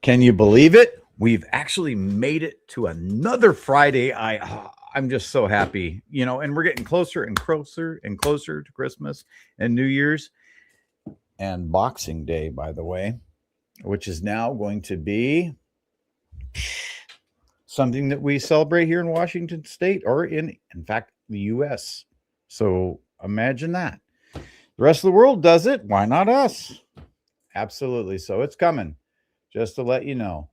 Can you believe it? We've actually made it to another Friday. I'm just so happy, and we're getting closer and closer and closer to Christmas and New Year's and Boxing Day, by the way, which is now going to be something that we celebrate here in Washington State or in fact, the US. So imagine that. The rest of the world does it. Why not us? Absolutely. So it's coming, just to let you know.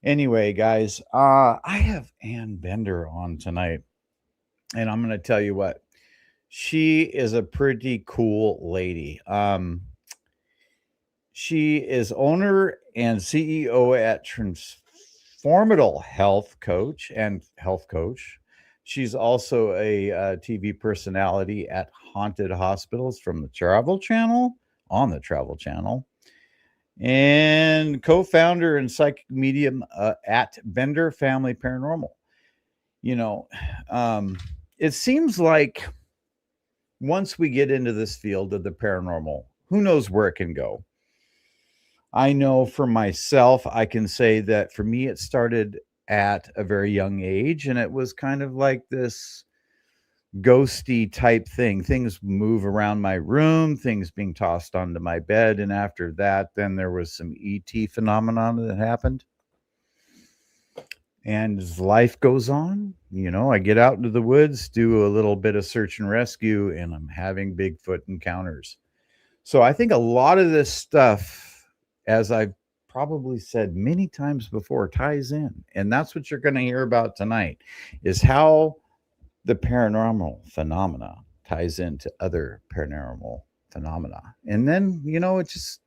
Anyway, guys, I have Ann Bender on tonight, and I'm going to tell you what, she is a pretty cool lady. She is owner and CEO at Transformative Health Coach. She's also a TV personality at Haunted Hospitals from the Travel Channel, on the Travel Channel, and co-founder and psychic medium at Bender Family Paranormal. You know, it seems like once we get into this field of the paranormal, who knows where it can go. I know for myself, I can say that for me, it started at a very young age, and it was kind of like this ghosty type thing. Things move around my room, things being tossed onto my bed. And after that, then there was some ET phenomenon that happened. And as life goes on, I get out into the woods, do a little bit of search and rescue, and I'm having Bigfoot encounters. So I think a lot of this stuff, as I've probably said many times before, ties in. And that's what you're going to hear about tonight, is how the paranormal phenomena ties into other paranormal phenomena. And then, it's just,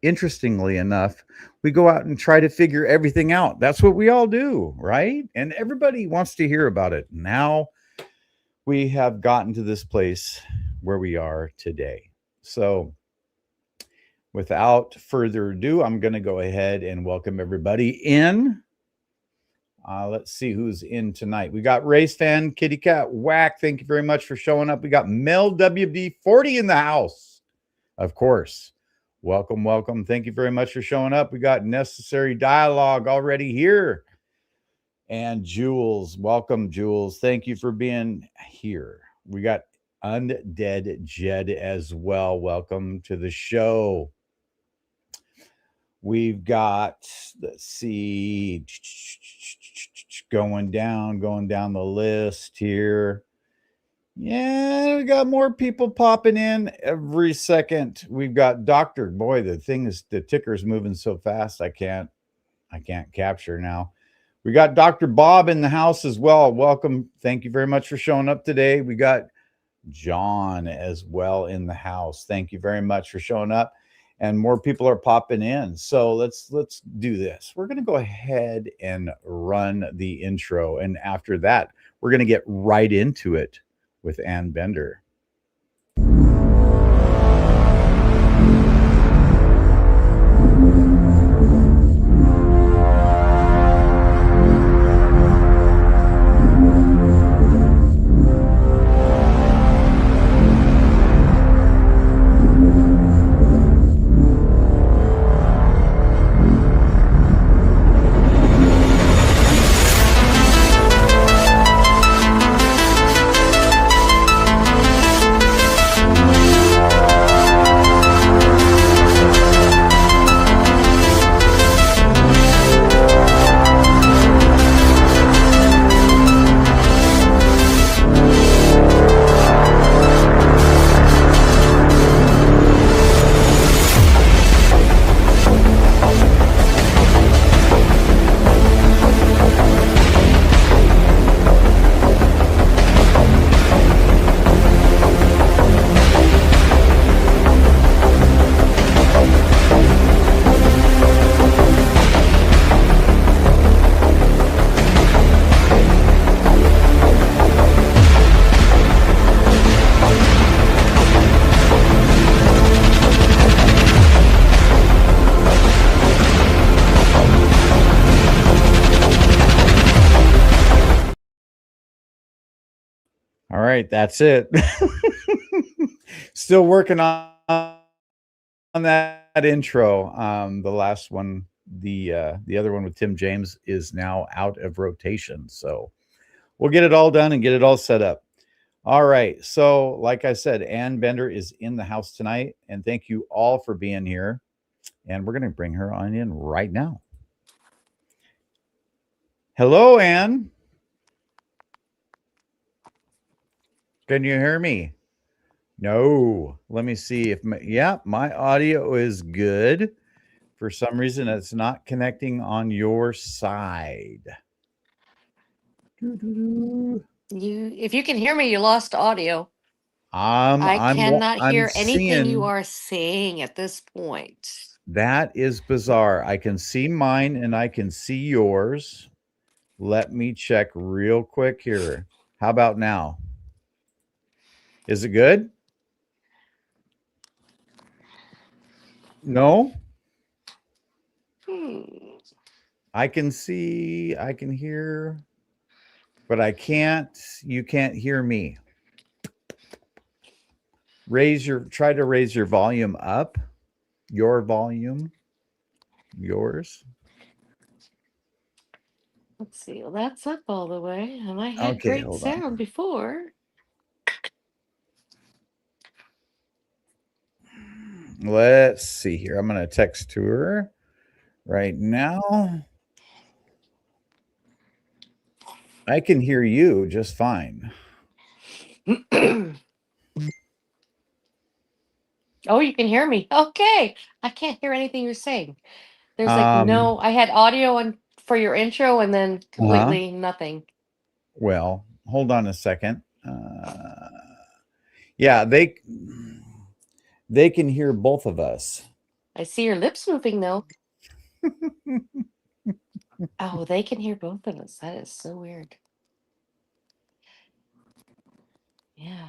interestingly enough, we go out and try to figure everything out. That's what we all do, right? And everybody wants to hear about it. Now we have gotten to this place where we are today. So without further ado, I'm going to go ahead and welcome everybody in. Let's see who's in tonight. We got Race Fan, Kitty Cat, Whack. Thank you very much for showing up. We got Mel WD40 in the house, of course. Welcome, welcome. Thank you very much for showing up. We got Necessary Dialogue already here. And Jules, welcome, Jules. Thank you for being here. We got Undead Jed as well. Welcome to the show. We've got, let's see, going down the list here. Yeah, we got more people popping in every second. We've got Doctor. Boy, the ticker's moving so fast. I can't capture now. We got Dr. Bob in the house as well. Welcome. Thank you very much for showing up today. We got John as well in the house. Thank you very much for showing up. And more people are popping in. So let's do this. We're going to go ahead and run the intro. And after that, we're going to get right into it with Ann Bender. All right, that's it. Still working on that intro. The last one the other one with Tim James is now out of rotation. So we'll get it all done and get it all set up. All right. So, like I said, Ann Bender is in the house tonight, and thank you all for being here. And we're going to bring her on in right now. Hello, Ann. Can you hear me? No. Let me see if my audio is good. For some reason, it's not connecting on your side. You, if you can hear me, you lost audio. I cannot I'm hear anything you seeing are saying at this point. that is bizarre. I can see mine and I can see yours. Let me check real quick here. How about now? Is it good? No? Hmm. I can hear, but you can't hear me. Try to raise your volume up. Your volume. Yours. Let's see. Well, that's up all the way, and I had Okay, great hold on. sound before. Let's see here. I'm going to text to her right now. I can hear you just fine. Oh, you can hear me. Okay. I can't hear anything you're saying. There's like Um, no, I had audio on for your intro and then uh-huh. completely nothing. Well, hold on a second. Yeah, they can hear both of us. I see your lips moving though. Oh, they can hear both of us. That is so weird. Yeah.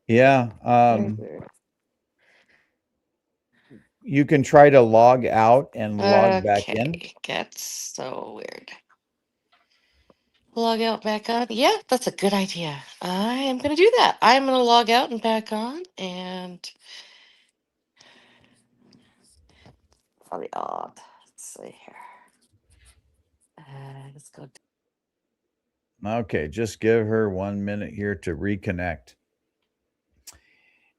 Yeah. Very weird. You can try to log out and log back in. Okay. That's so weird. Log out, back on. Yeah, that's a good idea. I am going to do that. I'm going to log out and back on and for the odd. Let's see here. Let's go. Okay, just give her 1 minute here to reconnect.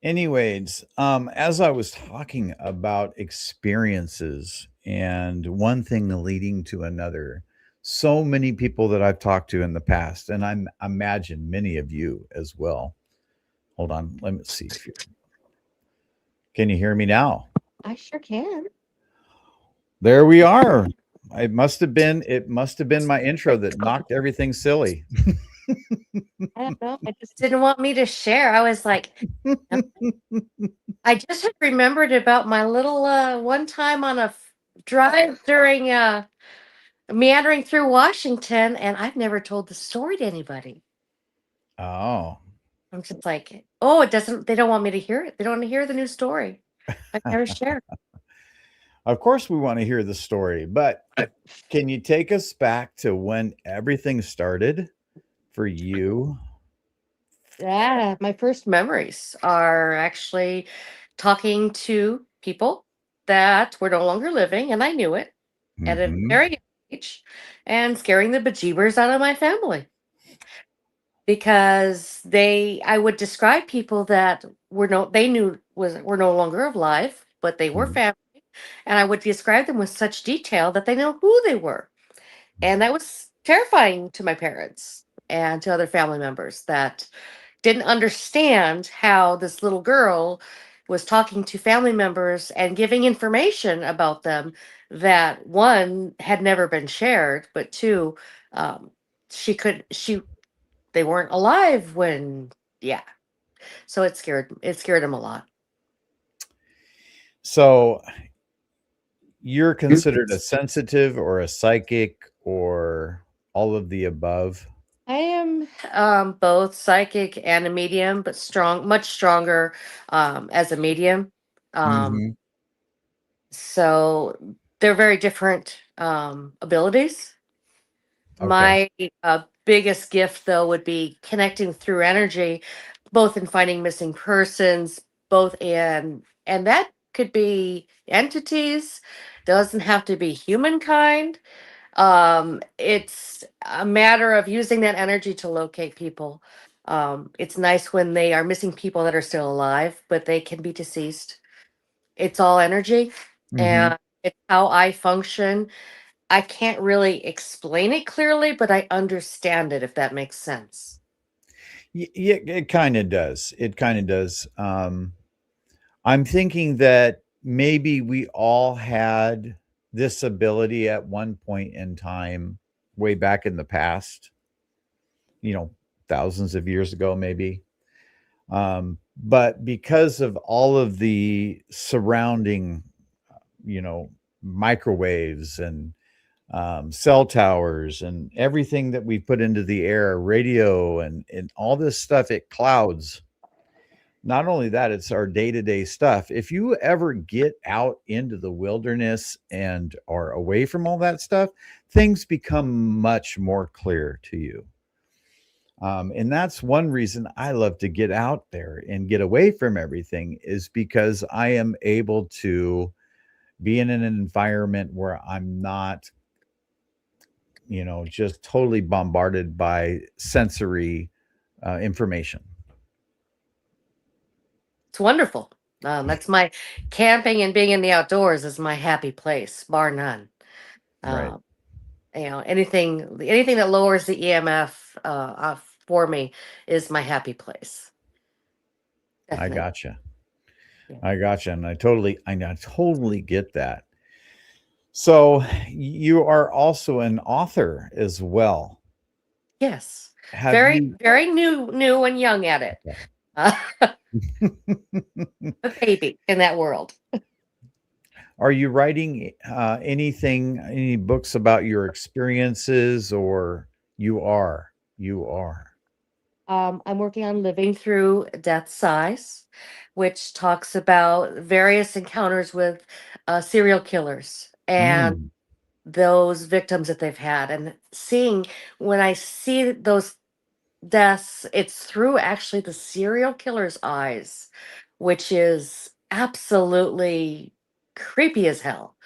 Anyways, as I was talking about experiences and one thing leading to another, so many people that I've talked to in the past, and I imagine many of you as well. Hold on, let me see if you can you hear me now? I sure can. There we are. It must have been my intro that knocked everything silly. I don't know. I just didn't want me to share. I was like, no. I just had remembered about my little one time on a drive during meandering through Washington, and I've never told the story to anybody. Oh. I'm just like, oh, it doesn't. They don't want me to hear it. They don't want to hear the new story. I never share. Of course we want to hear the story, but can you take us back to when everything started for you? Yeah, my first memories are actually talking to people that were no longer living, and I knew it at a Mhm. very young age, and scaring the bejeebers out of my family because I would describe people that they knew were no longer alive, but they were Mhm. family, and I would describe them with such detail that they know who they were, and that was terrifying to my parents and to other family members that didn't understand how this little girl was talking to family members and giving information about them that one had never been shared, but two, um, she they weren't alive when, yeah. So it scared him a lot. So you're considered a sensitive or a psychic or all of the above? I am both psychic and a medium, but much stronger as a medium. Um, Mhm. so they're very different abilities. Okay. My biggest gift, though, would be connecting through energy, both in finding missing persons, both in, and that could be entities. doesn't have to be humankind. It's a matter of using that energy to locate people. It's nice when they are missing people that are still alive, but they can be deceased. It's all energy, Hmm. and it's how I function. I can't really explain it clearly, but I understand it, if that makes sense. Yeah, it kind of does. It kind of does. I'm thinking that maybe we all had this ability at one point in time, way back in the past, you know, thousands of years ago, maybe. But because of all of the surrounding, you know, microwaves and cell towers and everything that we put into the air, radio and all this stuff, it clouds. Not only that, it's our day-to-day stuff. If you ever get out into the wilderness and are away from all that stuff, things become much more clear to you. And that's one reason I love to get out there and get away from everything, is because I am able to be in an environment where I'm not, you know, just totally bombarded by sensory information. It's wonderful. That's my camping and being in the outdoors is my happy place, bar none. Right. Uh, anything that lowers the EMF for me is my happy place. I Definitely. gotcha. Yeah. I gotcha. And I totally get that. So you are also an author as well. Yes. Have Very, you? very new and young at it. Uh, a baby in that world. Are you writing anything, any books about your experiences, or you are? You are. I'm working on Living Through Death's Size, which talks about various encounters with serial killers and Mm, those victims that they've had. And seeing when I see those deaths, it's through actually the serial killer's eyes, which is absolutely creepy as hell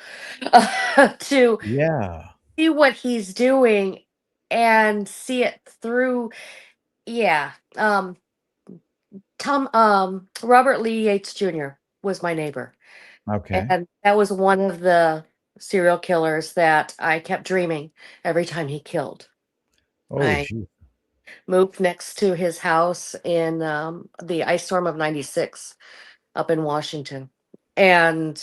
to yeah. see what he's doing and see it through. Yeah. Robert Lee Yates Jr. was my neighbor. Okay. And that was one of the serial killers that I kept dreaming every time he killed. Oh, I gee. moved next to his house in the ice storm of '96 up in Washington. And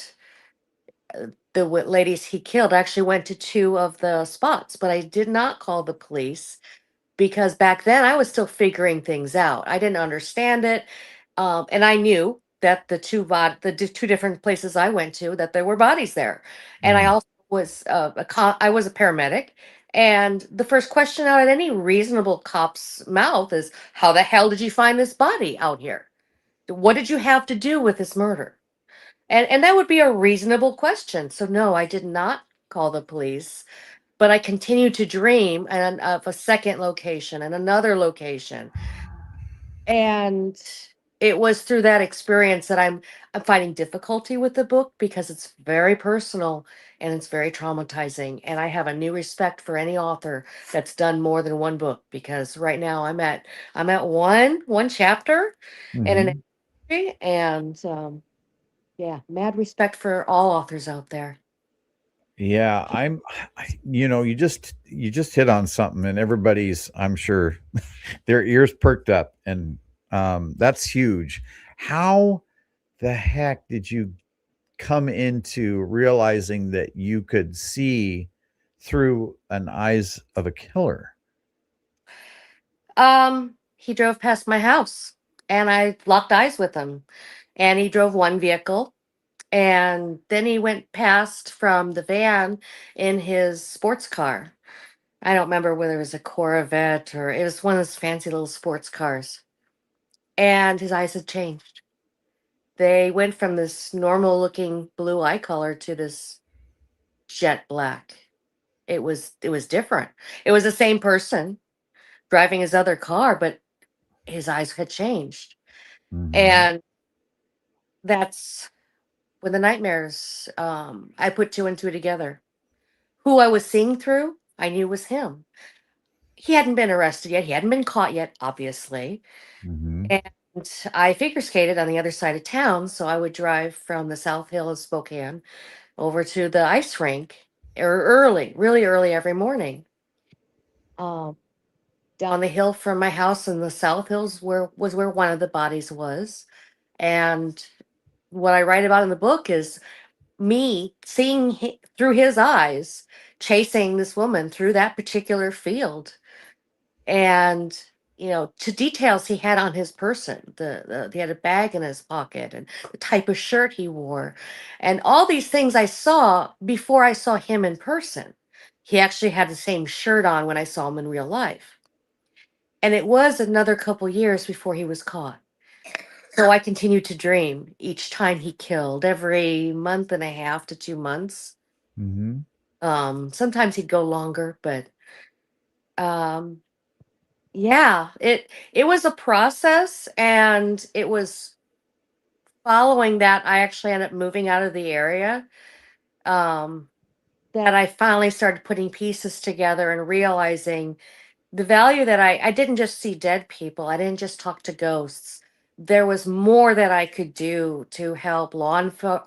the ladies he killed actually went to two of the spots, but I did not call the police because back then I was still figuring things out. I didn't understand it, and I knew that two different places I went to that there were bodies there, and I Mm, also was I was a paramedic, and the first question out of any reasonable cop's mouth is, "How the hell did you find this body out here? What did you have to do with this murder?" And that would be a reasonable question. So no, I did not call the police, but I continued to dream of a second location and another location. And it was through that experience that I'm finding difficulty with the book because it's very personal and it's very traumatizing. And I have a new respect for any author that's done more than one book, because right now I'm at one chapter in an mhm. entry, and yeah, mad respect for all authors out there. Yeah, you know, you just hit on something, and everybody's, I'm sure, their ears perked up, and that's huge. How the heck did you come into realizing that you could see through an eyes of a killer? He drove past my house and I locked eyes with him. And he drove one vehicle, and then he went past from the van in his sports car. I don't remember whether it was a Corvette or it was one of those fancy little sports cars. And his eyes had changed. They went from this normal looking blue eye color to this jet black. It was different. It was the same person driving his other car, but his eyes had changed. Mhm. And that's when the nightmares, I put two and two together. Who I was seeing through, I knew was him. He hadn't been arrested yet. He hadn't been caught yet, obviously. Hmm. And I figure skated on the other side of town, so I would drive from the South Hill of Spokane over to the ice rink early, really early every morning. Um, Down the hill from my house in the South Hills where one of the bodies was. And what I write about in the book is me seeing through his eyes, chasing this woman through that particular field. And to details he had on his person, he had a bag in his pocket and the type of shirt he wore, and all these things I saw before I saw him in person. He actually had the same shirt on when I saw him in real life, and it was another couple years before he was caught. So I continued to dream each time he killed, every month and a half to 2 months. Hmm. Sometimes he'd go longer, but um yeah, it was a process, and it was following that I actually ended up moving out of the area. Um, that I finally started putting pieces together and realizing the value that I didn't just see dead people. I didn't just talk to ghosts. There was more that I could do to help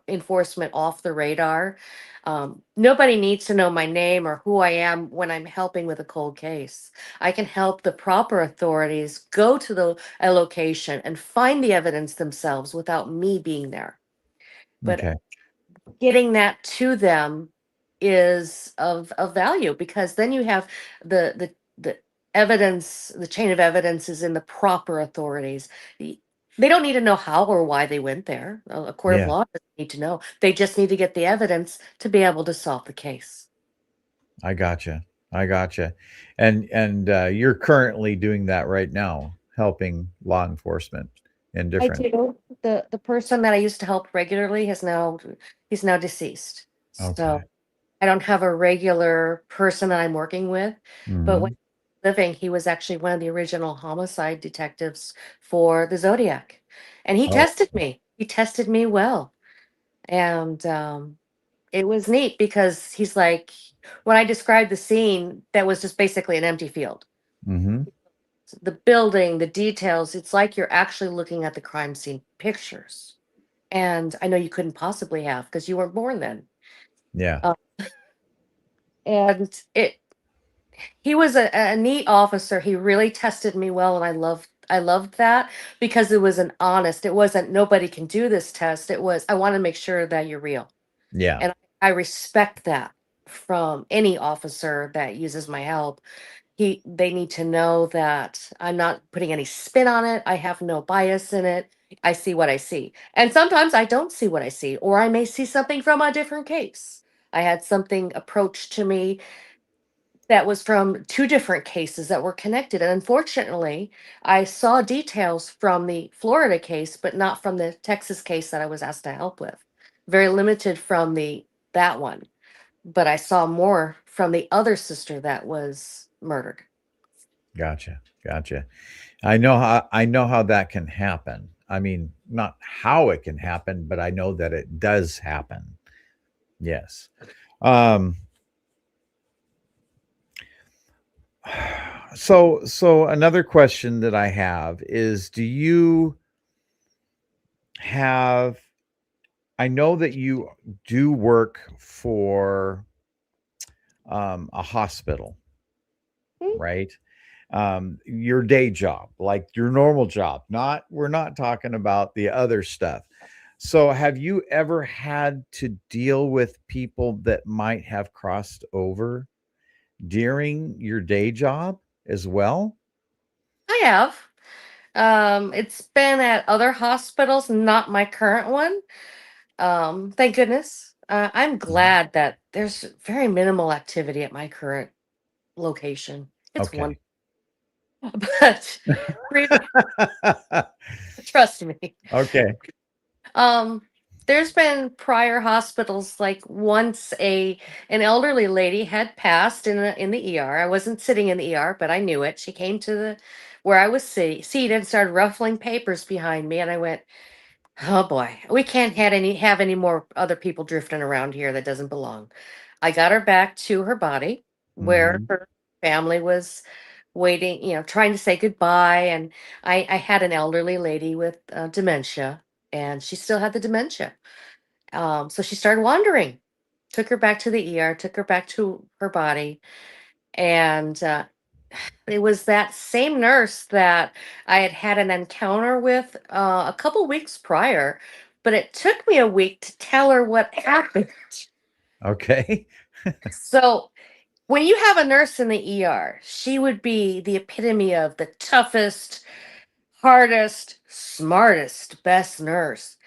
enforcement off the radar. Nobody needs to know my name or who I am when I'm helping with a cold case. I can help the proper authorities go to a location and find the evidence themselves without me being there. But Okay. getting that to them is of value, because then you have the evidence, the chain of evidence is in the proper authorities. Y- they don't need to know how or why they went there. A court of Yeah, law doesn't need to know. They just need to get the evidence to be able to solve the case. I gotcha. I gotcha. And you're currently doing that right now, helping law enforcement in I different. do. The person that I used to help regularly he's now deceased. So Okay. I don't have a regular person that I'm working with, but when Hmm. living, he was actually one of the original homicide detectives for the Zodiac. And he Oh. tested me. He tested me well. And it was neat because he's like, when I described the scene, that was just basically an empty field. Hmm. The building, the details, it's like you're actually looking at the crime scene pictures. And I know you couldn't possibly have because you weren't born then. Yeah. Uh, and he was a neat officer. He really tested me well, and I loved that because it was an honest. It wasn't nobody can do this test. It was I want to make sure that you're real, Yeah. and I respect that from any officer that uses my help. They need to know that I'm not putting any spin on it. I have no bias in it. I see what I see, and sometimes I don't see what I see, or I may see something from a different case. I had something approached to me that was from two different cases that were connected. And unfortunately, I saw details from the Florida case, but not from the Texas case that I was asked to help with. Very limited from the that one. But I saw more from the other sister that was murdered. Gotcha. Gotcha. I know how that can happen. I mean, not how it can happen, but I know that it does happen. Yes. Um so another question that I have is, do you have, I know that you do work for a hospital, Hmm. right? Your day job, like your normal job. Not We're not talking about the other stuff. So, have you ever had to deal with people that might have crossed over during your day job as well? I have. It's been at other hospitals, not my current one. Thank goodness. I'm Mhm. glad that there's very minimal activity at my current location. It's one, Okay. but trust me. Okay. Um, there's been prior hospitals, like once an elderly lady had passed in the ER. I wasn't sitting in the ER, but I knew it. She came to the where I was seated and started ruffling papers behind me, and I went, Oh boy, we can't have any more other people drifting around here that doesn't belong. I got her back to her body where Mhm. her family was waiting, trying to say goodbye. And I had an elderly lady with dementia, and she still had the dementia. So she started wandering. Took her back to the ER, took her back to her body, and it was that same nurse that I had had an encounter with a couple weeks prior, but it took me a week to tell her what happened. Okay. So, when you have a nurse in the ER, she would be the epitome of the toughest, hardest, smartest, best nurse.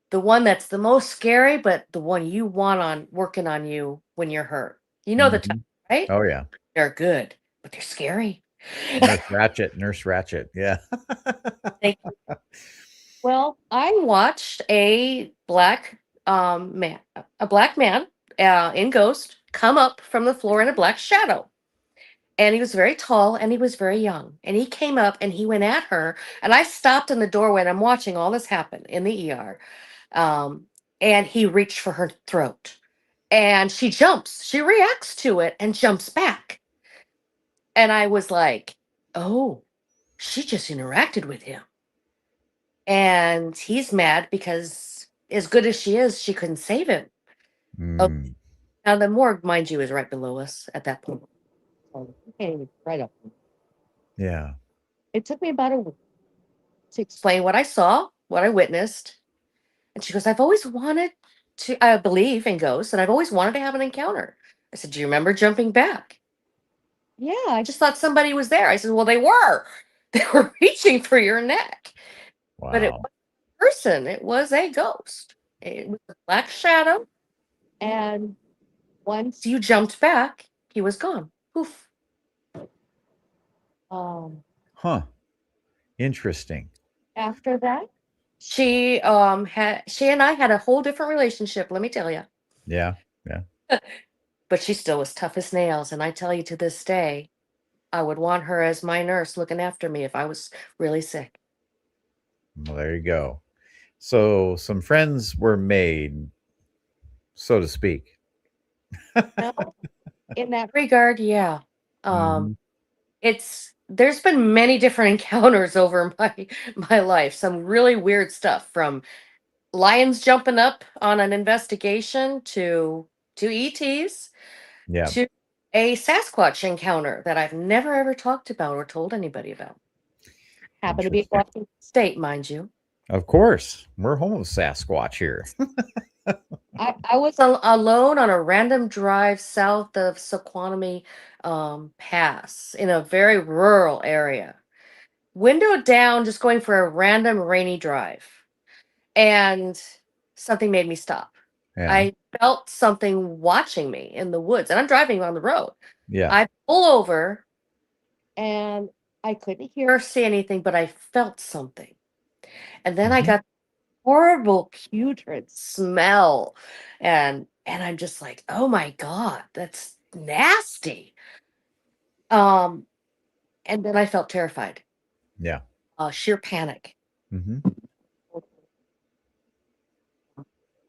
The one that's the most scary, but the one you want on working on you when you're hurt. You know the type, Mhm. right? Oh, yeah. They're good, but they're scary. Nurse Ratchet, yeah. They Well, I watched a black man in Ghost come up from the floor in a black shadow. And he was very tall and he was very young. And he came up and he went at her. And I stopped in the doorway and I'm watching all this happen in the ER. Um, and he reached for her throat. And she jumps. She reacts to it and jumps back. And I was like, oh, she just interacted with him. And he's mad because, as good as she is, she couldn't save him. Oh, Mm, now the morgue, mind you, is right below us at that point. So we can't even right up. yeah. It took me about a week to explain what I saw, what I witnessed. And she goes, I've always wanted I believe in ghosts, and I've always wanted to have an encounter. I said, do you remember jumping back? Yeah, I just thought somebody was there. I said, well, they were. They were reaching for your neck. But it Wow. wasn't a person, it was a ghost. It was a black shadow. And once you jumped back, he was gone. Poof. Um, Huh. Interesting. After that, she and I had a whole different relationship, let me tell you. Yeah. Yeah. But she still was tough as nails, and I tell you to this day, I would want her as my nurse looking after me if I was really sick. Well, there you go. So some friends were made, so to speak. Well, in that regard, yeah. Um, Mhm. there's been many different encounters over my life. Some really weird stuff, from lions jumping up on an investigation to ETs Yeah. to a Sasquatch encounter that I've never ever talked about or told anybody about. Happened to be in Interesting. Washington State, mind you. Of course. We're home of Sasquatch here. I was alone on a random drive south of Sequanimie Pass in a very rural area. Window down, just going for a random rainy drive. And something made me stop. Yeah. I felt something watching me in the woods, and I'm driving on the road. Yeah. I pull over and I couldn't hear or see anything, but I felt something. And then I Mhm. got horrible putrid smell. And I'm just like, oh my God, that's nasty. Um, and then I felt terrified. Yeah. Sheer panic. Mhm.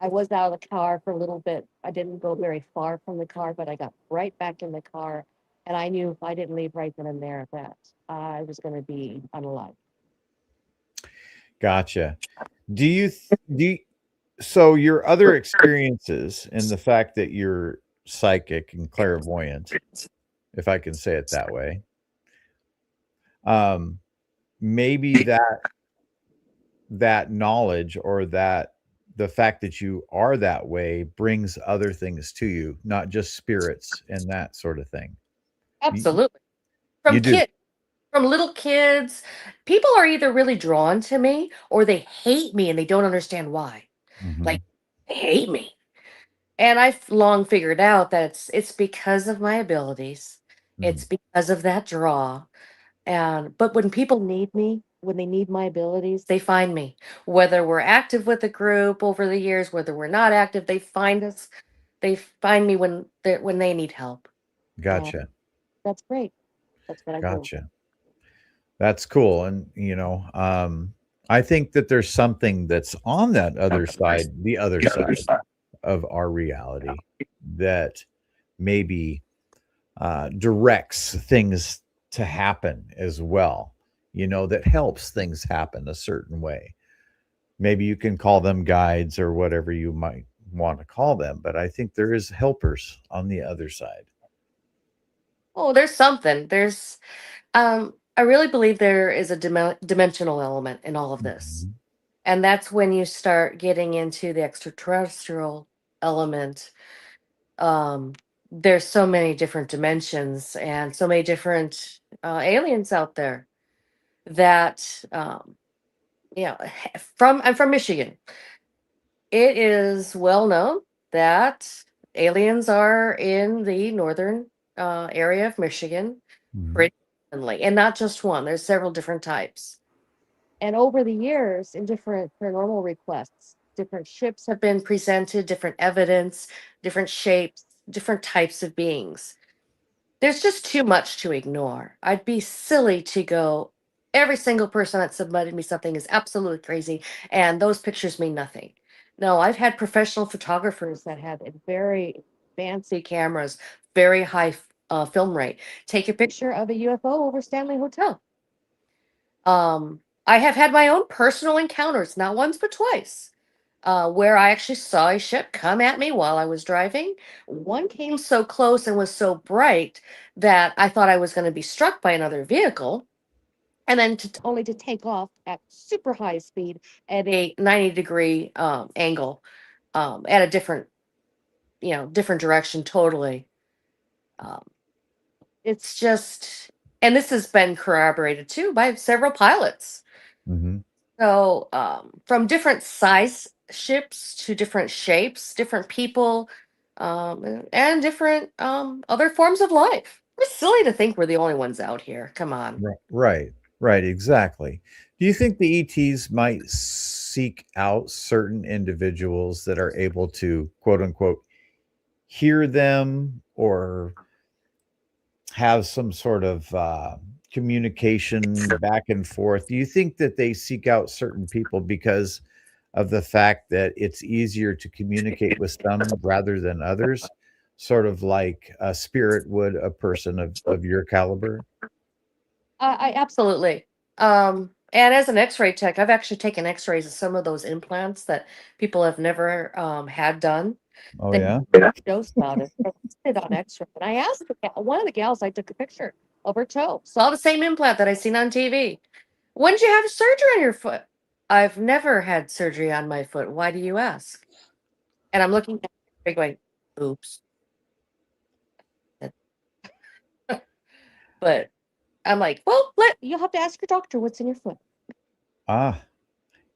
I was out of the car for a little bit. I didn't go very far from the car, but I got right back in the car. And I knew if I didn't leave right then and there, that I was going to be unalive. Gotcha. Do you do you, so your other experiences and the fact that you're psychic and clairvoyant, if I can say it that way, um, maybe that knowledge or that the fact that you are that way brings other things to you, not just spirits and that sort of thing. You, Absolutely. you From do. kids, from little kids, people are either really drawn to me or they hate me and they don't understand why. Mhm. Like, they hate me. And I've long figured out that it's because of my abilities. Mm. It's because of that draw. And but when people need me, when they need my abilities, they find me. Whether we're active with the group over the years, whether we're not active, they find us. They find me when they need help. And Gotcha. that's great. That's what I do. Gotcha. That's cool. And, I think that there's something that's on that other side, the other side of our reality, that maybe directs things to happen as well, that helps things happen a certain way. Maybe you can call them guides or whatever you might want to call them, but I think there is helpers on the other side. Oh, there's something. I really believe there is a dimensional element in all of this. Mhm. And that's when you start getting into the extraterrestrial element. Um, there's so many different dimensions and so many different aliens out there that, I'm from Michigan. It is well known that aliens are in the northern area of Michigan Mhm. pretty commonly, and not just one. There's several different types. And over the years, in different paranormal requests, different ships have been presented, different evidence, different shapes, different types of beings. There's just too much to ignore. I'd be silly to go, every single person that submitted me something is absolutely crazy, and those pictures mean nothing. No, I've had professional photographers that had very fancy cameras, very high film rate, take a picture of a UFO over Stanley Hotel. I have had my own personal encounters, not once but twice, where I actually saw a ship come at me while I was driving. One came so close and was so bright that I thought I was going to be struck by another vehicle, and then only to take off at super high speed at a 90-degree angle, at a different, different direction totally. Um, it's just, and this has been corroborated too by several pilots. Mhm. So, from different size ships to different shapes, different people, and different other forms of life. It's silly to think we're the only ones out here. Come on. Right, right, exactly. Do you think the ETs might seek out certain individuals that are able to, quote unquote, hear them or have some sort of communication back and forth? Do you think that they seek out certain people because of the fact that it's easier to communicate with some rather than others? Sort of like a spirit would a person of your caliber? I absolutely. And as an X-ray tech, I've actually taken X-rays of some of those implants that people have never had done. Oh, They yeah? shows about it. I listed on X-ray, and I asked one of the gals I took a picture of her toe. Saw the same implant that I seen on TV. When did you have surgery on your foot? I've never had surgery on my foot. Why do you ask? And I'm looking at her going, oops. But I'm like, well, you'll have to ask your doctor what's in your foot. Ah,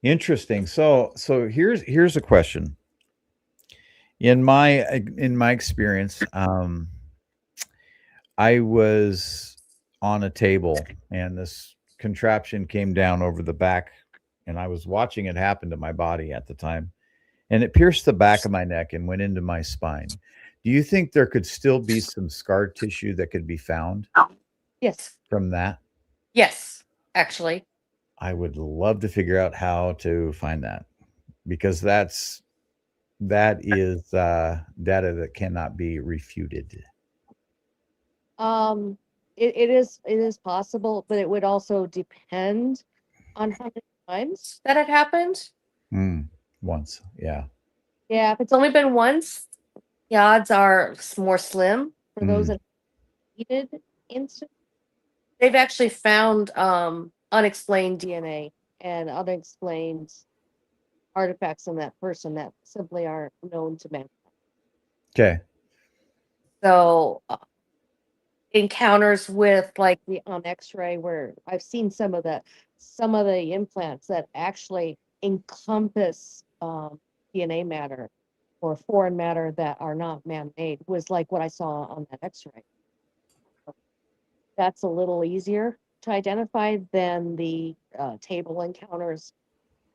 interesting. So here's a question. In my experience, I was on a table and this contraption came down over the back, and I was watching it happen to my body at the time, and it pierced the back of my neck and went into my spine. Do you think there could still be some scar tissue that could be found Yes. from that? Yes, actually. I would love to figure out how to find that, because that is data that cannot be refuted. Um, it is possible, but it would also depend on how many times that it happened. Mm, once, yeah. Yeah, if it's only been once, the odds are more slim for those Mm, that needed instant. They've actually found unexplained DNA and unexplained artifacts in that person that simply aren't known to man. okay. So encounters with like the on X-ray where I've seen some of the implants that actually encompass DNA matter or foreign matter that are not man-made was like what I saw on that X-ray. That's a little easier to identify than the table encounters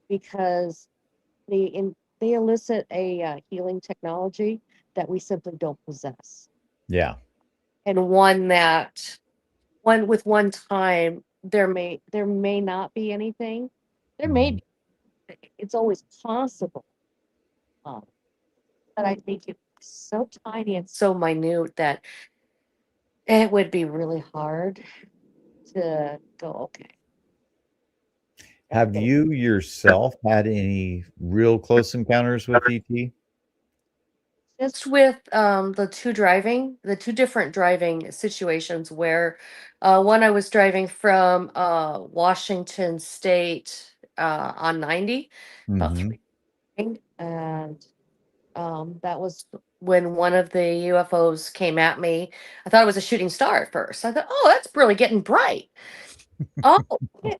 because they elicit a healing technology that we simply don't possess, Yeah. and one with one time there may not be anything, There may Mhm. be, it's always possible. Um, but I think it's so tiny and so minute that it would be really hard to go, okay, that's Have it. you yourself had any real close encounters with ET? Just with the two different driving situations where one I was driving from Washington State on 90, about Mhm. 3, and that was when one of the UFOs came at me. I thought it was a shooting star at first. I thought, oh, that's really getting bright. Oh, yeah.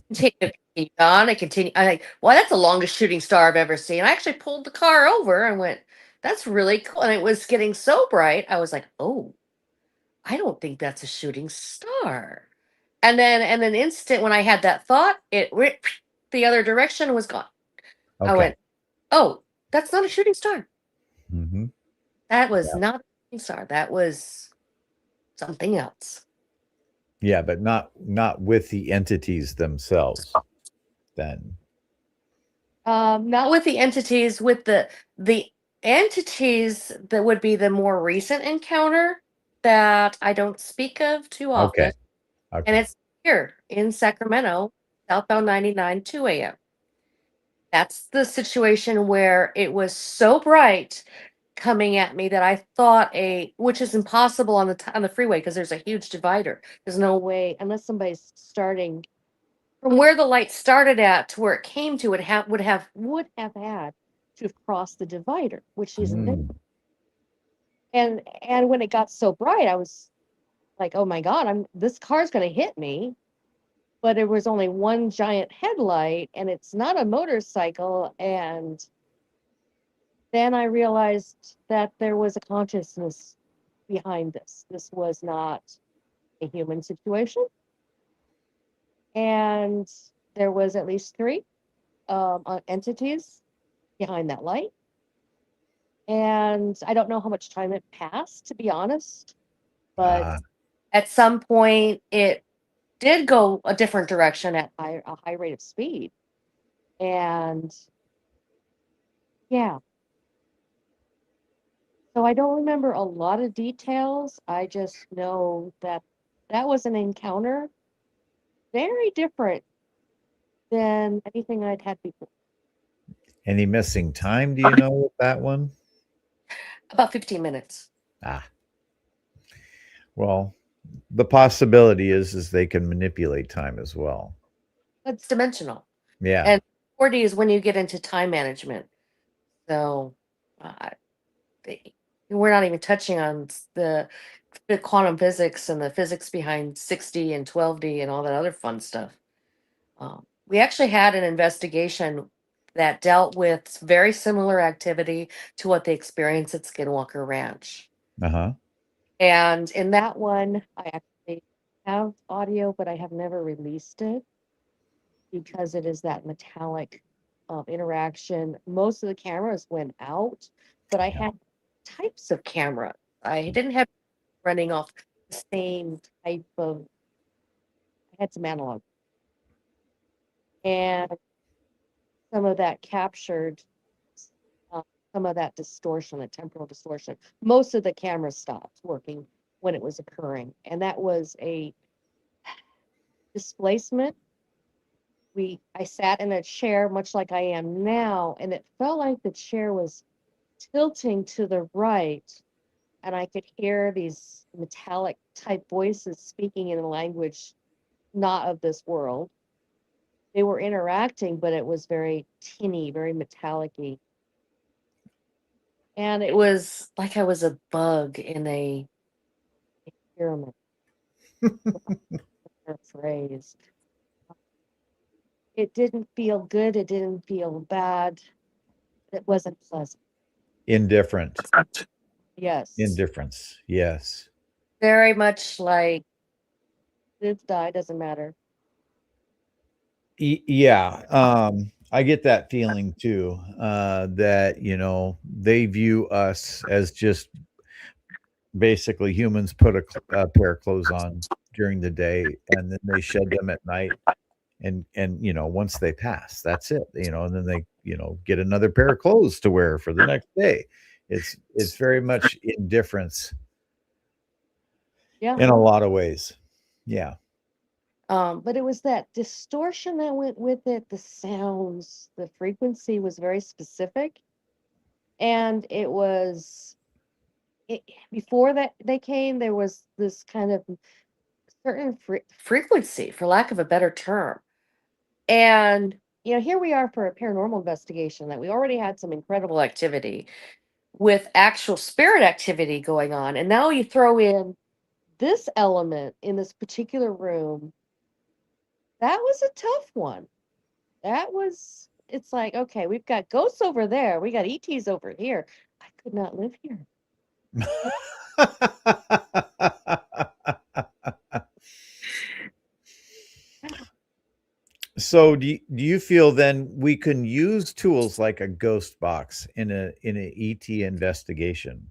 Continue on. I continue. I like, well, that's the longest shooting star I've ever seen. I actually pulled the car over and went, that's really cool. And it was getting so bright. I was like, oh, I don't think that's a shooting star. And then instant when I had that thought, the other direction was gone. I Okay. went, oh, that's not a shooting star. Mhm. That was Yeah. not a shooting star. That was something else. Yeah, but not with the entities themselves then. Not with the entities, with the entities that would be the more recent encounter that I don't speak of too Okay. often, and Okay. it's here in Sacramento, southbound 99, 2 a.m. That's the situation where it was so bright coming at me that I thought which is impossible on on the freeway because there's a huge divider. There's no way unless somebody's starting from where the light started at to where it came to, would have had to have crossed the divider, which isn't there. Mm. And when it got so bright, I was like, "Oh my God, I'm this car's gonna hit me." But there was only one giant headlight, and it's not a motorcycle. And then I realized that there was a consciousness behind this. This was not a human situation, and there was at least three entities behind that light. And I don't know how much time it passed, to be honest, but Ah, at some point it did go a different direction at a high rate of speed. And yeah, so I don't remember a lot of details. I just know that that was an encounter very different than anything I'd had before. any missing time, do you know, with that one? About 15 minutes. Ah, well, the possibility is they can manipulate time as well. It's dimensional. Yeah. And 4D is when you get into time management. So uh, they, we're not even touching on the quantum physics and the physics behind 6D and 12D and all that other fun stuff. We actually had an investigation that dealt with very similar activity to what they experienced at Skinwalker Ranch. Uh-huh. And in that one, I actually have audio, but I have never released it because it is that metallic interaction. Most of the cameras went out, but I Yeah. had types of camera. I didn't have running off the same type of, I had some analog. And some of that captured uh, some of that distortion, the temporal distortion. Most of the cameras stopped working when it was occurring. And that was a displacement. I sat in a chair much like I am now, and it felt like the chair was tilting to the right, and I could hear these metallic type voices speaking in a language not of this world. They were interacting, but it was very tinny, very metallic-y. And it was like I was a bug in a pyramid, or phrase. It didn't feel good. It didn't feel bad. It wasn't pleasant. Indifferent. Yes. Indifference. Yes. Very much like it's die, doesn't matter. Yeah, I get that feeling too, that, they view us as just basically humans put a pair of clothes on during the day, and then they shed them at night, and once they pass, that's it, and then they, get another pair of clothes to wear for the next day. It's very much indifference Yeah. in a lot of ways. Yeah. But it was that distortion that went with it, the sounds, the frequency was very specific. And it was it, before that they came, there was this kind of certain frequency, for lack of a better term. And here we are for a paranormal investigation that we already had some incredible activity with actual spirit activity going on. And now you throw in this element in this particular room. That was a tough one. It's like, okay, we've got ghosts over there. We got ETs over here. I could not live here. So do you feel then we can use tools like a ghost box in a ET investigation?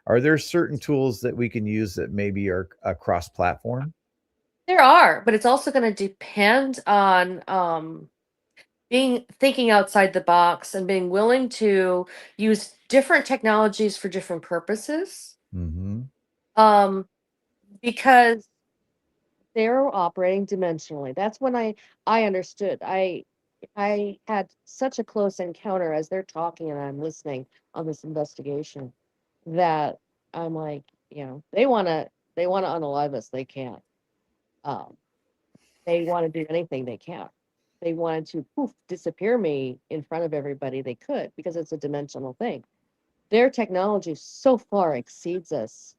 Are there certain tools that we can use that maybe are cross platform? There are, but it's also going to depend on being thinking outside the box and being willing to use different technologies for different purposes. Hmm. Um, because they're operating dimensionally. That's when I understood. I had such a close encounter as they're talking and I'm listening on this investigation that I'm like, they want to unalive us. They can't. Um, they want to do anything they can. They wanted to poof disappear me in front of everybody they could because it's a dimensional thing. Their technology so far exceeds us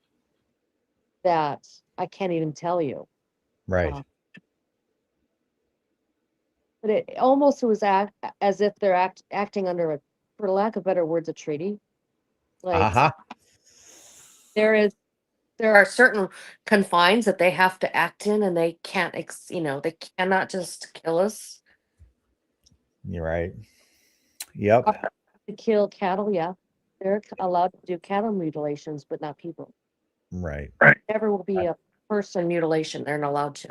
that I can't even tell you. Right. Uh, but it almost was as if they're acting under a, for lack of better words, a treaty. Like Aha. there is, there are certain confines that they have to act in, and they can't, they cannot just kill us. You're right. Yep. To kill cattle, yeah, they're allowed to do cattle mutilations, but not people. Right. Never will be a person mutilation. They're not allowed to.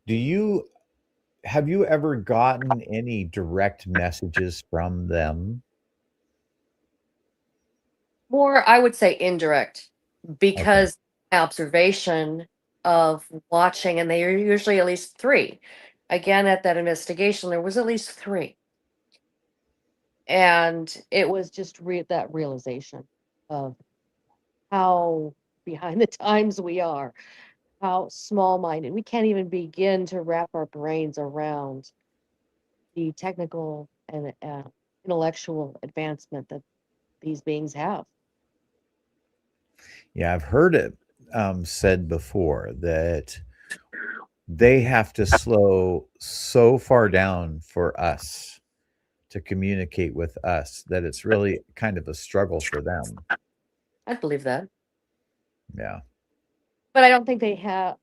Do you Have you ever gotten any direct messages from them? More, I would say indirect, Okay. because observation of watching, and they are usually at least three. Again, at that investigation, there was at least three. And it was just that realization of how behind the times we are, how small minded. We can't even begin to wrap our brains around the technical and intellectual advancement that these beings have. Yeah, I've heard it said before that they have to slow so far down for us to communicate with us that it's really kind of a struggle for them. I believe that. Yeah. But I don't think they have,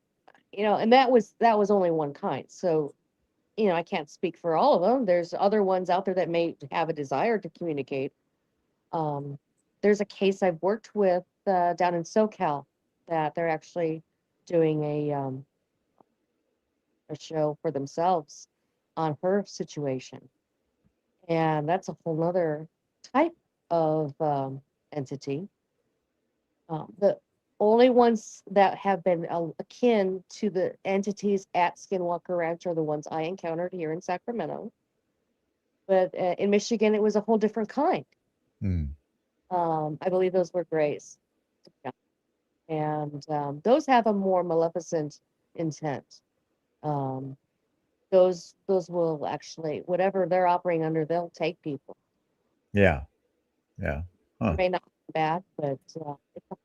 and that was only one kind. So, I can't speak for all of them. There's other ones out there that may have a desire to communicate. Um, there's a case I've worked with down in SoCal that they're actually doing a show for themselves on her situation. And that's a whole nother type of entity. The only ones that have been akin to the entities at Skinwalker Ranch are the ones I encountered here in Sacramento. But in Michigan, it was a whole different kind. Mm. I believe those were grays. Yeah. And those have a more maleficent intent. Um, those will actually, whatever they're operating under, they'll take people. Yeah. Yeah. It Huh. may not be bad, but it's a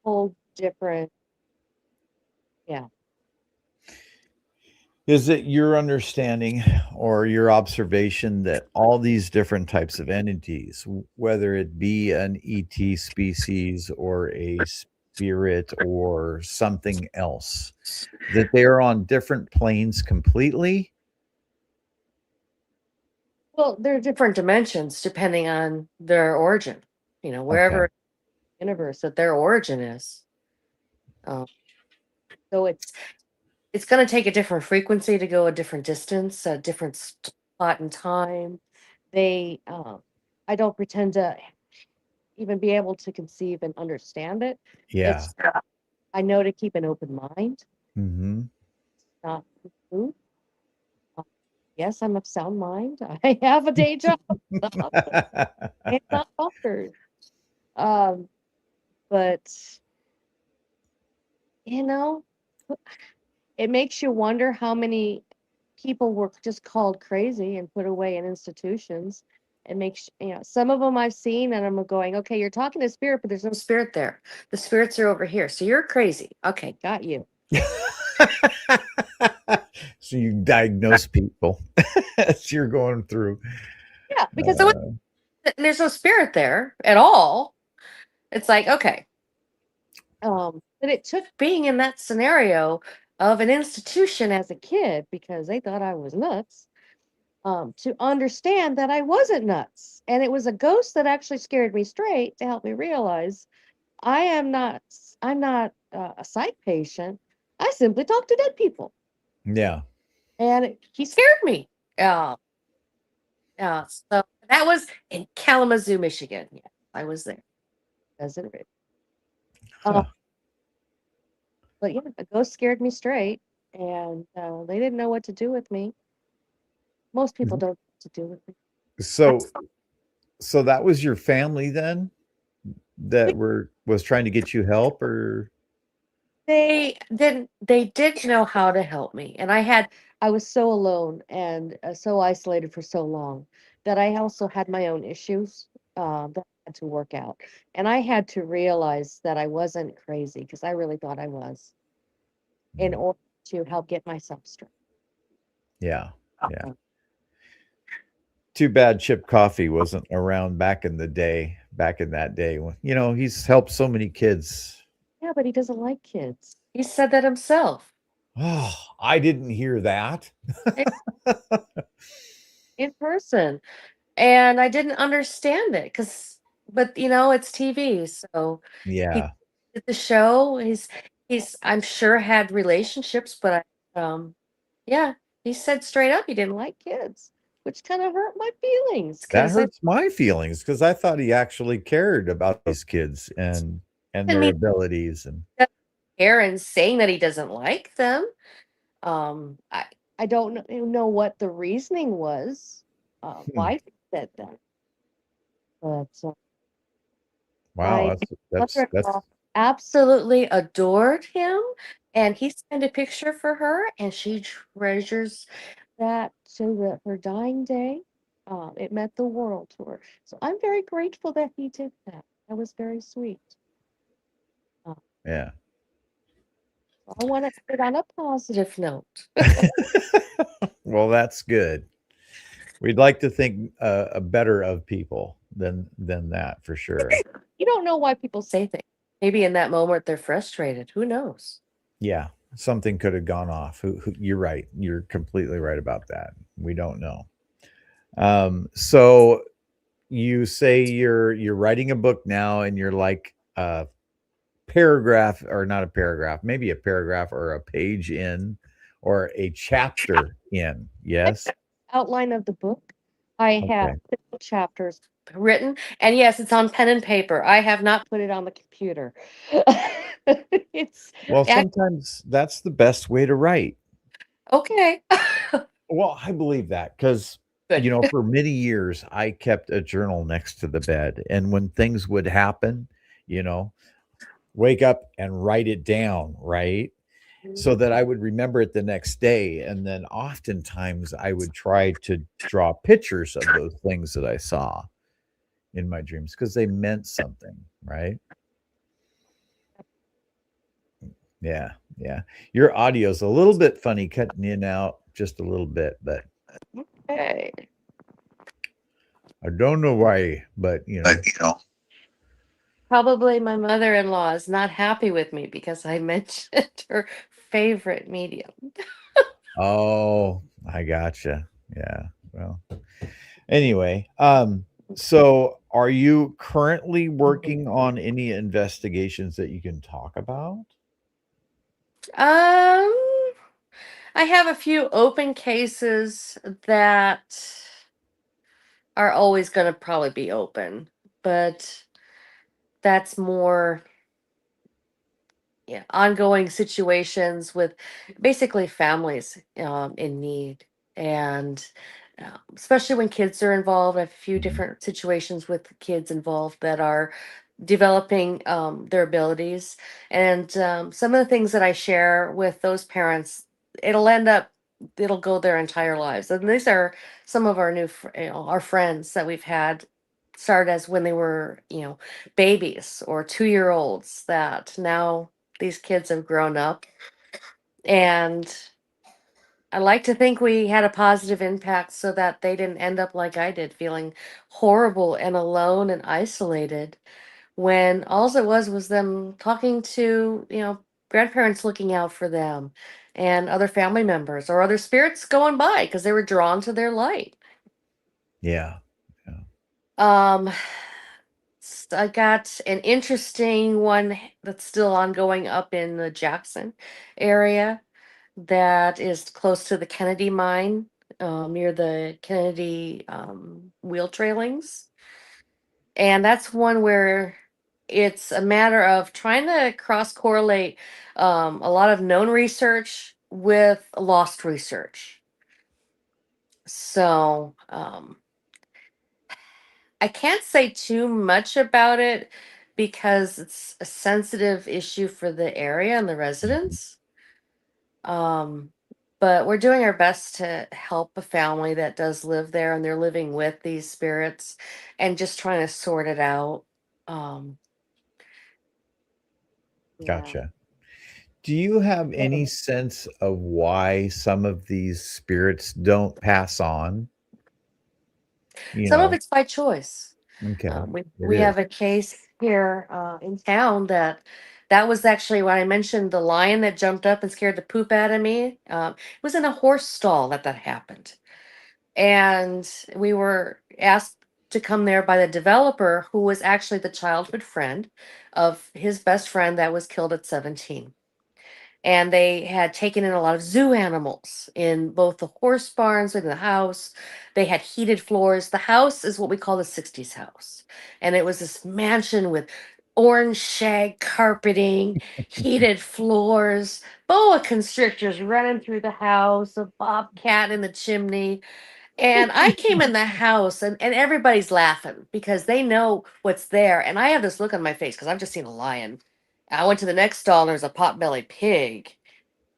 whole different, yeah. Is it your understanding or your observation that all these different types of entities, whether it be an ET species or a spirit or something else, that they are on different planes completely? Well, there are different dimensions depending on their origin. Okay. Wherever in the universe that their origin is. Um, so it's it's going to take a different frequency to go a different distance, a different spot in time. They, I don't pretend to even be able to conceive and understand it. Yeah. It's, I know to keep an open mind, Hmm. not food. Yes, I'm of sound mind. I have a day job. I'm not doctor. Um, but you know, it makes you wonder how many people were just called crazy and put away in institutions. It makes, some of them I've seen and I'm going, okay, you're talking to spirit, but there's no spirit there. The spirits are over here. So you're crazy. Okay, got you. So you diagnose people as you're going through. Yeah, because Uh, there's no spirit there at all. It's like, okay. But it took being in that scenario of an institution as a kid because they thought I was nuts, to understand that I wasn't nuts. And it was a ghost that actually scared me straight to help me realize I am not, I'm not a psych patient. I simply talk to dead people. yeah. And he scared me. Uh, so that was in Kalamazoo, Michigan. Yeah, I was there. As it is. Huh. But yeah, the ghost scared me straight. And they didn't know what to do with me. Most people don't know what to do with me. So so that was your family then that was trying to get you help or They did know how to help me, and I was so alone and so isolated for so long that I also had my own issues that I had to work out, and I had to realize that I wasn't crazy because I really thought I was in Mm, order to help get myself straight. yeah. Yeah. Uh, Too bad Chip Coffee wasn't around back in that day when he's helped so many kids. yeah, but he doesn't like kids. He said that himself Oh, I didn't hear that. in in person. And I didn't understand it because, but it's TV, so he Yeah. did the show. He's I'm sure had relationships, but yeah, he said straight up he didn't like kids, which kind of hurt my feelings That because I hurts my feelings because I thought he actually cared about these kids and didn't their mean abilities and Aaron saying that he doesn't like them. I don't know what the reasoning was, hmm. why he said that, but Wow, my that's mother-in-law absolutely adored him, and he signed a picture for her, and she treasures that to her dying day. It meant the world to her. So I'm very grateful that he did that. That was very sweet. Uh, yeah. I want to end on a positive note. Well, that's good. We'd like to think better of people than that for sure. You don't know why people say things. Maybe in that moment they're frustrated. Who knows? Yeah, something could have gone off. You're right. You're completely right about that. We don't know. So you say you're writing a book now, and you're like a paragraph, or not a paragraph, maybe a paragraph or a page in, or a chapter in. Yes. Outline of the book. I have Okay. chapters written, and yes, it's on pen and paper. I have not put it on the computer. It's Well, act- sometimes that's the best way to write. okay. Well, I believe that because, Good. for many years, I kept a journal next to the bed. And when things would happen, you know, wake up and write it down, right? So that I would remember it the next day. And then oftentimes I would try to draw pictures of those things that I saw in my dreams because they meant something, right? Yeah. Yeah. Your audio's a little bit funny, cutting in and out just a little bit, but Okay. I don't know why, but Probably my mother-in-law is not happy with me because I mentioned her favorite medium. Oh, I gotcha. Yeah. Well, anyway, so are you currently working on any investigations that you can talk about? Um, I have a few open cases that are always going to probably be open, but that's more, yeah, ongoing situations with basically families in need. And especially when kids are involved, I have a few Mhm. different situations with kids involved that are developing their abilities. And some of the things that I share with those parents, it'll end up, it'll go their entire lives. And these are some of our our friends that we've had start as when they were, babies or 2 year olds that now these kids have grown up. And I like to think we had a positive impact so that they didn't end up like I did, feeling horrible and alone and isolated when all it was them talking to, grandparents looking out for them and other family members or other spirits going by because they were drawn to their light. Yeah. Yeah. Um, I got an interesting one that's still ongoing up in the Jackson area that is close to the Kennedy mine, near the Kennedy wheel trailings. And that's one where it's a matter of trying to cross correlate a lot of known research with lost research. So I can't say too much about it because it's a sensitive issue for the area and the Mhm. residents. Um, but we're doing our best to help a family that does live there and they're living with these spirits and just trying to sort it out. Um, yeah. Gotcha. Do you have any sense of why some of these spirits don't pass on? You Some of know, it's by choice. okay, it We is. have a case here in town that was actually when I mentioned the lion that jumped up and scared the poop out of me. It was in a horse stall that happened, and we were asked to come there by the developer, who was actually the childhood friend of his best friend that was killed at 17. And they had taken in a lot of zoo animals in both the horse barns and the house. They had heated floors. The house is what we call the 60s house. And it was this mansion with orange shag carpeting, heated floors, boa constrictors running through the house, a bobcat in the chimney. And I came in the house and everybody's laughing because they know what's there. And I have this look on my face because I've just seen a lion. I went to the next stall and there's a potbelly pig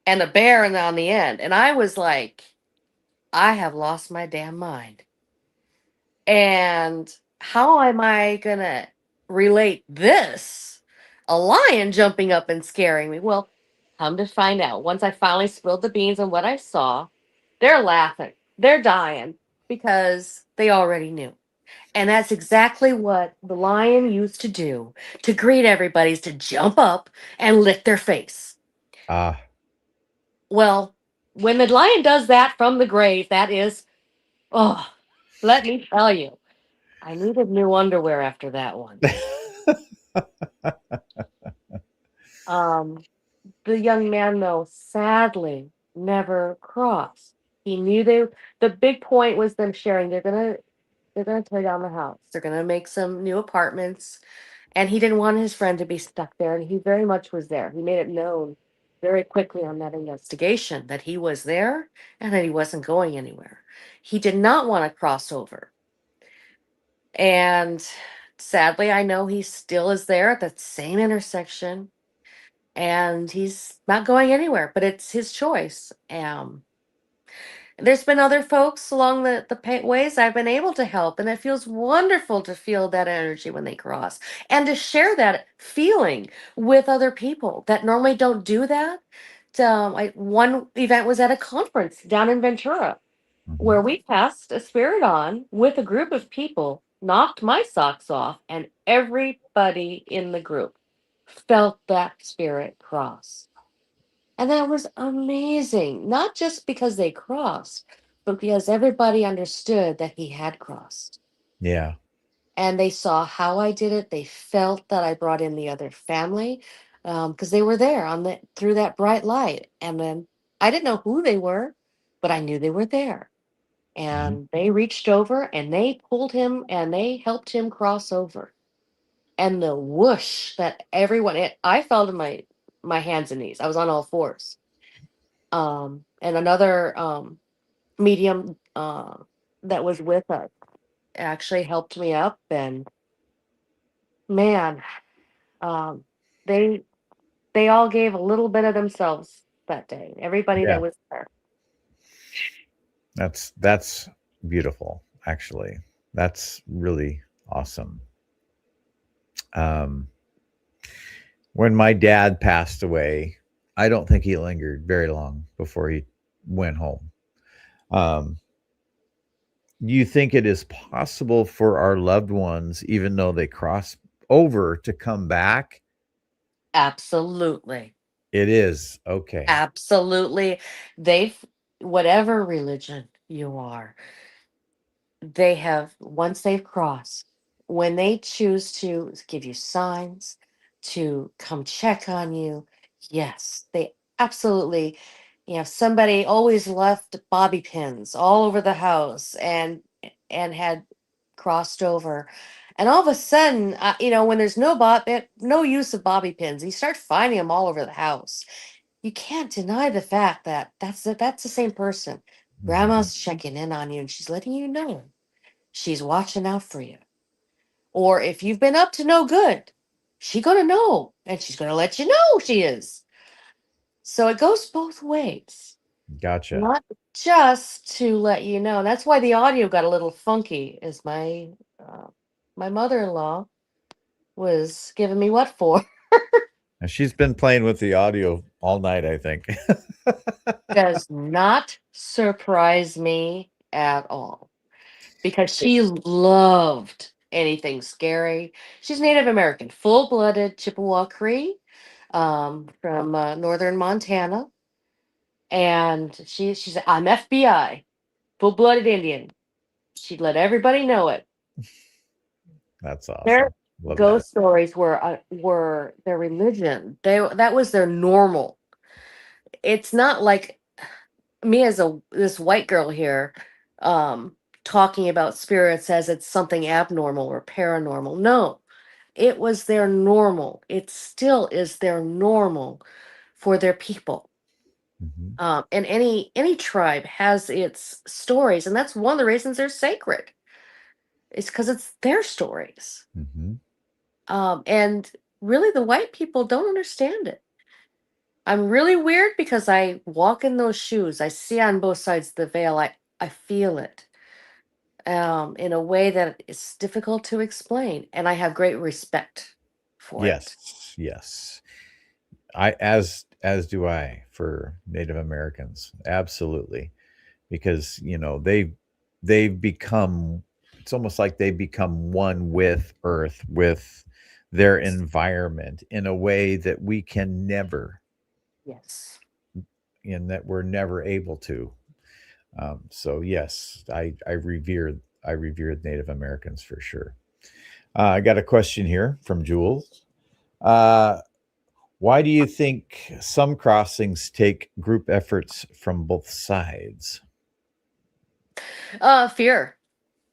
and a bear on the end. And I was like, I have lost my damn mind. And how am I going to relate this? A lion jumping up and scaring me. Well, come to find out, once I finally spilled the beans on what I saw, they're laughing. They're dying because they already knew. And that's exactly what the lion used to do to greet everybody, is to jump up and lick their face. Ah, Well, when the lion does that from the grave, that is, oh, let me tell you, I needed new underwear after that one. Um, the young man, though, sadly never crossed. He knew the big point was them sharing. They're gonna tear down the house. They're gonna make some new apartments. And he didn't want his friend to be stuck there, and he very much was there. He made it known very quickly on that investigation that he was there and that he wasn't going anywhere. He did not want to cross over. And sadly, I know he still is there at that same intersection and he's not going anywhere, but it's his choice. There's been other folks along the ways I've been able to help, and it feels wonderful to feel that energy when they cross and to share that feeling with other people that normally don't do that. One event was at a conference down in Ventura mhm. where we passed a spirit on with a group of people, knocked my socks off, and everybody in the group felt that spirit cross. And that was amazing, not just because they crossed, but because everybody understood that he had crossed. Yeah. And they saw how I did it. They felt that I brought in the other family because they were there on the through that bright light. And then I didn't know who they were, but I knew they were there. Mhm. And they reached over and they pulled him and they helped him cross over. And the whoosh that I fell to my hands and knees. I was on all fours. And another medium that was with us actually helped me up, and man, um, they they all gave a little bit of themselves that day. Everybody Yeah, that was there. that's beautiful, actually. That's really awesome. Um, when my dad passed away, I don't think he lingered very long before he went home. Um, do you think it is possible for our loved ones, even though they cross over, to come back? Absolutely. It is. Okay. Absolutely. They've, whatever religion you are, they have, once they've crossed, when they choose to give you signs, to come check on you, yes, they absolutely, somebody always left bobby pins all over the house and had crossed over. And all of a sudden, when there's no use of bobby pins, you start finding them all over the house. You can't deny the fact that that's the same person. Mhm. Grandma's checking in on you, and she's letting you know she's watching out for you. Or if you've been up to no good, she's gonna know, and she's gonna let you know she is. So it goes both ways, Gotcha. not just to let you know. That's why the audio got a little funky. Is my mother-in-law was giving me what for? And she's been playing with the audio all night, I think. Does not surprise me at all, because she loved anything scary. She's Native American, full-blooded Chippewa Cree, from northern Montana, and she said, "I'm FBI, full-blooded Indian." She'd let everybody know it. That's Their awesome. Love that. ghost stories were their religion. That was their normal. It's not like me as a this white girl here, um, talking about spirits as it's something abnormal or paranormal. No, it was their normal. It still is their normal for their people. Mhm. And any tribe has its stories, and that's one of the reasons they're sacred. It's because it's their stories. Mhm. And really, the white people don't understand it. I'm really weird because I walk in those shoes. I see on both sides of the veil. I feel it, in a way that is difficult to explain, and I have great respect for it. Yes. Yes. As do I for Native Americans. Absolutely. Because, they've become, it's almost like they become one with earth, with their environment in a way that we can never, Yes. and that we're never able to. So yes, I revere Native Americans for sure. I got a question here from Jules. Uh, why do you think some crossings take group efforts from both sides? Fear.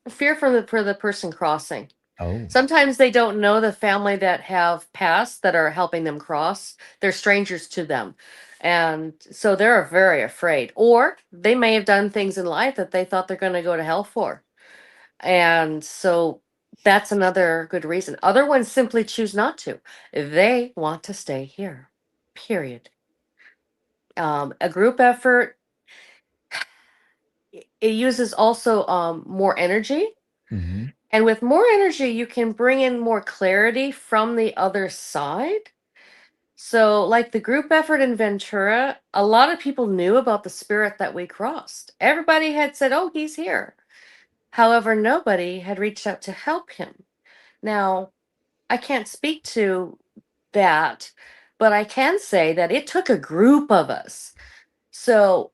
Fear for the person crossing. Oh. Sometimes they don't know the family that have passed that are helping them cross. They're strangers to them. And so they're very afraid. Or they may have done things in life that they thought they're going to go to hell for. And so that's another good reason. Other ones simply choose not to. They want to stay here. Period. A group effort, it uses also more energy. Hmm. And with more energy, you can bring in more clarity from the other side. So, like the group effort in Ventura, a lot of people knew about the spirit that we crossed. Everybody had said, "Oh, he's here." However, nobody had reached out to help him. Now, I can't speak to that, but I can say that it took a group of us. So,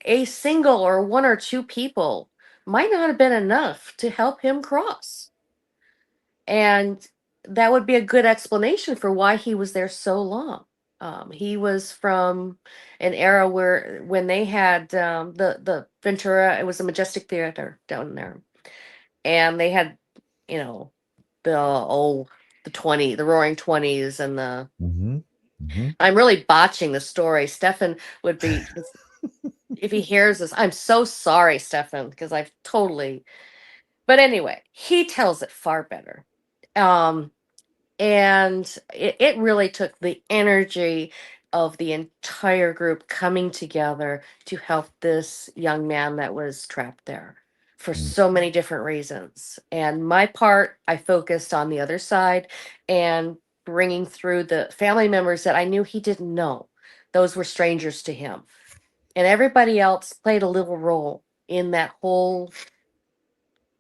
a single or one or two people might not have been enough to help him cross. And that would be a good explanation for why he was there so long. He was from an era where when they had the Ventura, it was a Majestic Theater down there, and they had, you know, the the Roaring Twenties, and the Mhm. Mhm. I'm really botching the story. Stefan would be if he hears this. I'm so sorry, Stefan, because I've totally. But anyway, he tells it far better. Um, and it really took the energy of the entire group coming together to help this young man that was trapped there for Mm. so many different reasons. And my part, I focused on the other side and bringing through the family members that I knew he didn't know. Those were strangers to him, and everybody else played a little role in that whole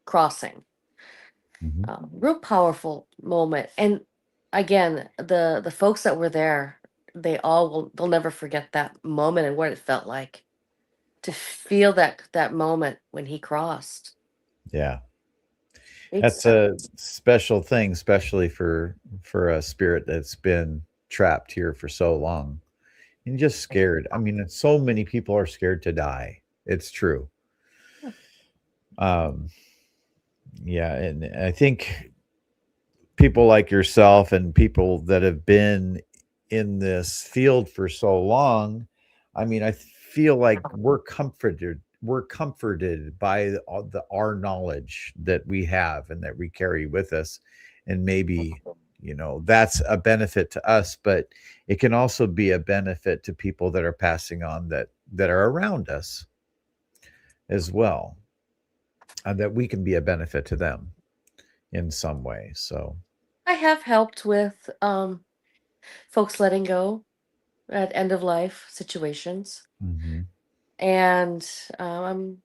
crossing. Mhm. Real powerful moment. And again, the folks that were there, they'll never forget that moment and what it felt like to feel that moment when he crossed. Yeah. It's That's a special thing, especially for a spirit that's been trapped here for so long and just scared. I mean, so many people are scared to die. It's true. Um, yeah, and I think people like yourself and people that have been in this field for so long, I mean, I feel like we're comforted by our knowledge that we have and that we carry with us, and maybe, that's a benefit to us, but it can also be a benefit to people that are passing on, that are around us as well, and that we can be a benefit to them in some way. So I have helped with folks letting go at end of life situations, mhm. and I'm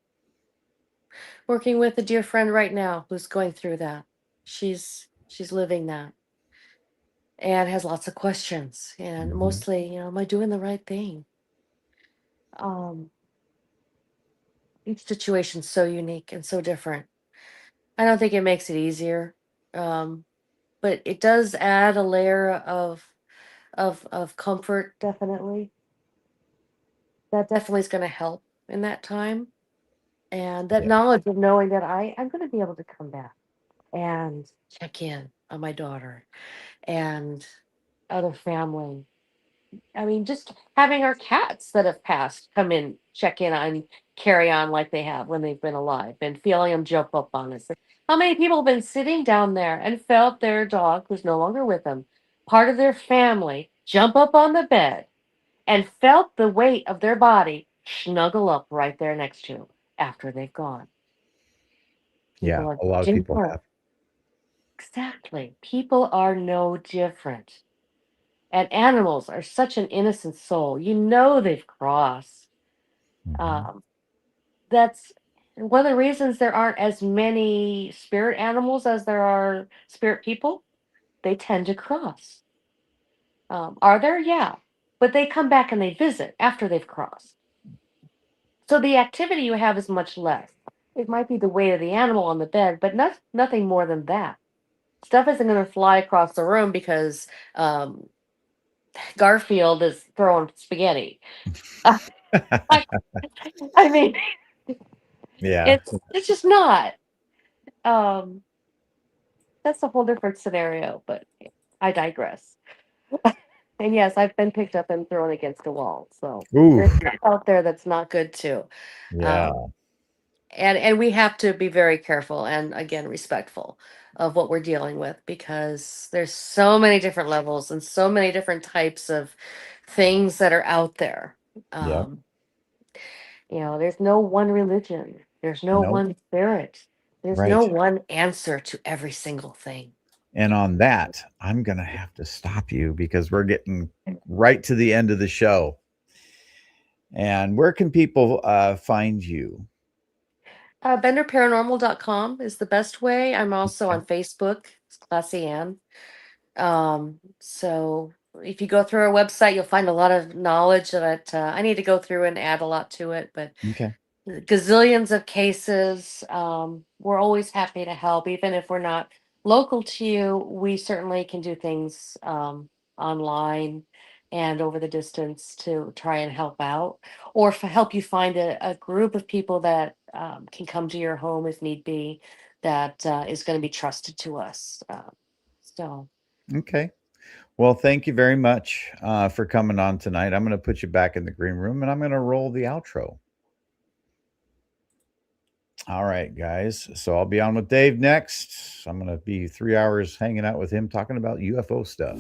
working with a dear friend right now who's going through that. She's living that and has lots of questions, and Mhm. mostly, am I doing the right thing? um each situation's so unique and so different. I don't think it makes it easier, um but it does add a layer of comfort. Definitely, that definitely is going to help in that time, and that Yeah. knowledge of knowing that I'm going to be able to come back and check in on my daughter and other family. I mean, just having our cats that have passed come in, check in on, carry on like they have when they've been alive, and feeling them jump up on us. How many people have been sitting down there and felt their dog, who's no longer with them, part of their family, jump up on the bed and felt the weight of their body snuggle up right there next to them after they've gone? Yeah, People are a lot of people different. have. Exactly. People are no different. And animals are such an innocent soul. They've crossed. Mhm. Um, that's one of the reasons there aren't as many spirit animals as there are spirit people. They tend to cross. Are there? Yeah. But they come back and they visit after they've crossed. So the activity you have is much less. It might be the weight of the animal on the bed, but nothing more than that. Stuff isn't going to fly across the room because um, Garfield is throwing spaghetti. I, I mean, Yeah. it's just not. Um, that's a whole different scenario, but I digress. And yes, I've been picked up and thrown against a wall. So Ooh, there's stuff out there that's not good too. yeah, Um, and we have to be very careful and again respectful of what we're dealing with, because there's so many different levels and so many different types of things that are out there. yep. Um, there's no one religion. There's no Nope. one spirit. There's no Right. one answer to every single thing. And on that, I'm gonna have to stop you because we're getting right to the end of the show. And where can people find you? BenderParanormal.com is the best way. I'm also Okay. on Facebook. It's Classy Ann. So if you go through our website, you'll find a lot of knowledge that I need to go through and add a lot to it. But Okay. gazillions of cases. We're always happy to help, even if we're not local to you. We certainly can do things online and over the distance to try and help out, or help you find a group of people that can come to your home if need be, that is going to be trusted to us. So, Okay. Well, thank you very much for coming on tonight. I'm going to put you back in the green room and I'm going to roll the outro. All right, guys. So I'll be on with Dave next. I'm going to be 3 hours hanging out with him talking about UFO stuff.